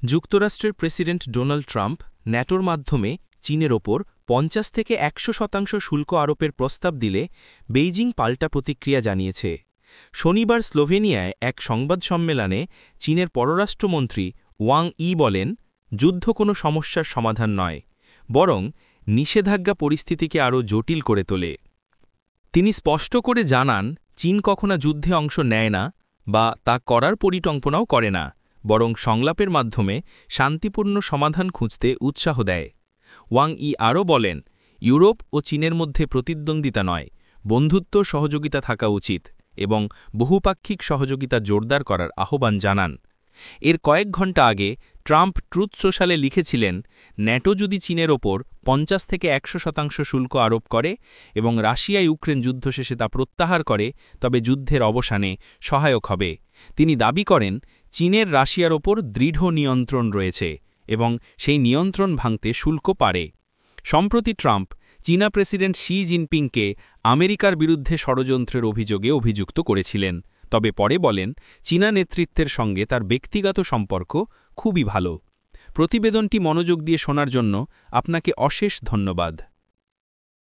যুক্তরাষ্ট্রের president Donald Trump ন্যাটোর মাধ্যমে চীনের ওপর ৫০ থেকে ১০০% শুল্ক আরোপের প্রস্তাব দিলে বেইজিং পাল্টা প্রতিক্রিয়া জানিয়েছে। শনিবার স্লোভেনিয়ায় এক সংবাদ সম্মেলনে চীনের পররাষ্ট্রমন্ত্রী ওয়াং ই বলেন, যুদ্ধ কোনো সমস্যার সমাধান নয়, বরং নিষেধাজ্ঞা পরিস্থিতিকে আরও জটিল করে তোলে। তিনি স্পষ্ট করে জানান, চীন কখনো যুদ্ধে অংশ নেয় না বা তা করার পরিকল্পনাও করে না, বরং সংলাপের মাধ্যমে শান্তিপূর্ণ সমাধান খুঁজতে উৎসাহ দেয়। ওয়াং ই আরও বলেন, ইউরোপ ও চীনের মধ্যে প্রতিদ্বন্দ্বিতা নয়, বন্ধুত্ব সহযোগিতা থাকা উচিত এবং বহুপাক্ষিক সহযোগিতা জোরদার করার আহ্বান জানান। এর কয়েক ঘণ্টা আগে ট্রাম্প ট্রুথ সোশ্যালে লিখেছিলেন, ন্যাটো যদি চীনের ওপর ৫০ থেকে ১০০% শুল্ক আরোপ করে এবং রাশিয়া ইউক্রেন যুদ্ধ শেষে তা প্রত্যাহার করে, তবে যুদ্ধের অবসানে সহায়ক হবে। তিনি দাবি করেন, চীনের রাশিয়ার ওপর দৃঢ় নিয়ন্ত্রণ রয়েছে এবং সেই নিয়ন্ত্রণ ভাঙতে শুল্ক পারে। সম্প্রতি ট্রাম্প চীনা প্রেসিডেন্ট শি জিনপিংকে আমেরিকার বিরুদ্ধে ষড়যন্ত্রের অভিযোগে অভিযুক্ত করেছিলেন, তবে পরে বলেন, চীনা নেতৃত্বের সঙ্গে তার ব্যক্তিগত সম্পর্ক খুবই ভালো। প্রতিবেদনটি মনোযোগ দিয়ে শোনার জন্য আপনাকে অশেষ ধন্যবাদ।